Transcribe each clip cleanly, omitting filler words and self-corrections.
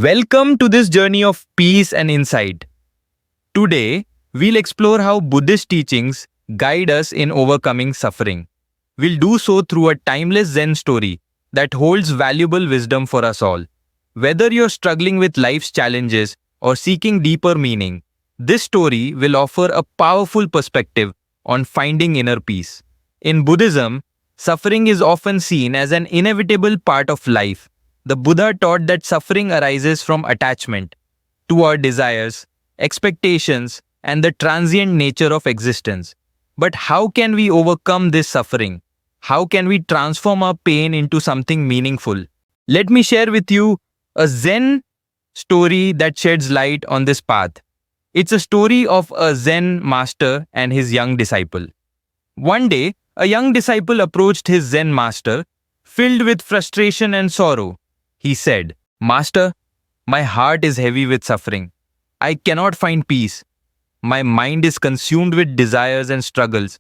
Welcome to this journey of peace and insight. Today, we'll explore how Buddhist teachings guide us in overcoming suffering. We'll do so through a timeless Zen story that holds valuable wisdom for us all. Whether you're struggling with life's challenges or seeking deeper meaning, this story will offer a powerful perspective on finding inner peace. In Buddhism, suffering is often seen as an inevitable part of life. The Buddha taught that suffering arises from attachment to our desires, expectations, and the transient nature of existence. But how can we overcome this suffering? How can we transform our pain into something meaningful? Let me share with you a Zen story that sheds light on this path. It's a story of a Zen master and his young disciple. One day, a young disciple approached his Zen master, filled with frustration and sorrow. He said, "Master, my heart is heavy with suffering. I cannot find peace. My mind is consumed with desires and struggles.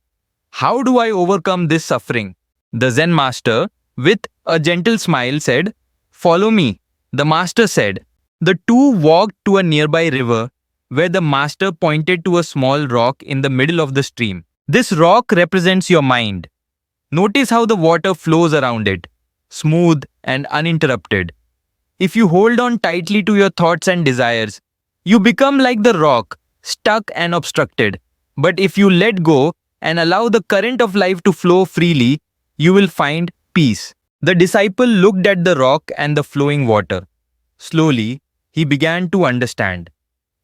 How do I overcome this suffering?" The Zen master, with a gentle smile, said, "Follow me." The master said. The two walked to a nearby river, where the master pointed to a small rock in the middle of the stream. "This rock represents your mind. Notice how the water flows around it, smooth and uninterrupted. If you hold on tightly to your thoughts and desires, you become like the rock, stuck and obstructed. But if you let go and allow the current of life to flow freely, you will find peace." The disciple looked at the rock and the flowing water. Slowly, he began to understand.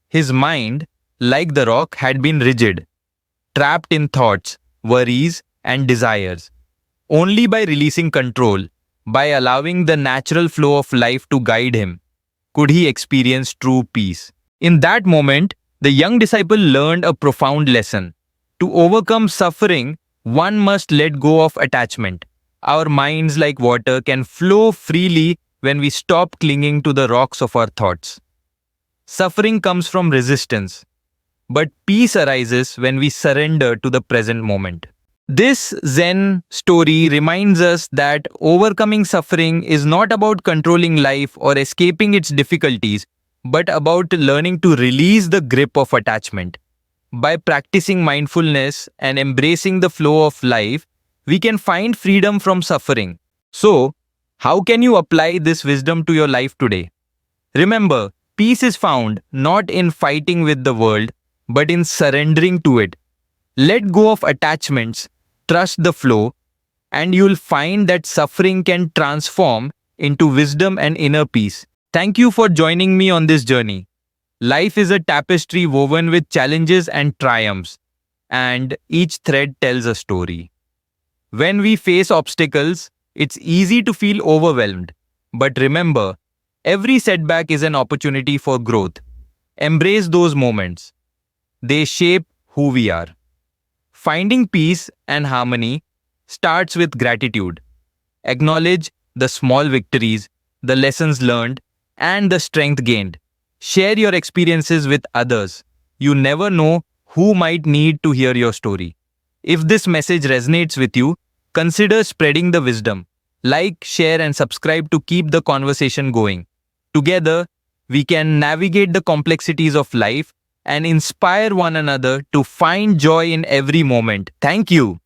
His mind, like the rock, had been rigid, trapped in thoughts, worries, and desires. Only by releasing control, by allowing the natural flow of life to guide him, could he experience true peace. In that moment, the young disciple learned a profound lesson. To overcome suffering, one must let go of attachment. Our minds, like water, can flow freely when we stop clinging to the rocks of our thoughts. Suffering comes from resistance, but peace arises when we surrender to the present moment. This Zen story reminds us that overcoming suffering is not about controlling life or escaping its difficulties, but about learning to release the grip of attachment. By practicing mindfulness and embracing the flow of life, we can find freedom from suffering. So, how can you apply this wisdom to your life today? Remember, peace is found not in fighting with the world, but in surrendering to it. Let go of attachments, trust the flow, and you'll find that suffering can transform into wisdom and inner peace. Thank you for joining me on this journey. Life is a tapestry woven with challenges and triumphs, and each thread tells a story. When we face obstacles, it's easy to feel overwhelmed. But remember, every setback is an opportunity for growth. Embrace those moments. They shape who we are. Finding peace and harmony starts with gratitude. Acknowledge the small victories, the lessons learned, and the strength gained. Share your experiences with others. You never know who might need to hear your story. If this message resonates with you, consider spreading the wisdom. Like, share, and subscribe to keep the conversation going. Together, we can navigate the complexities of life and inspire one another to find joy in every moment. Thank you.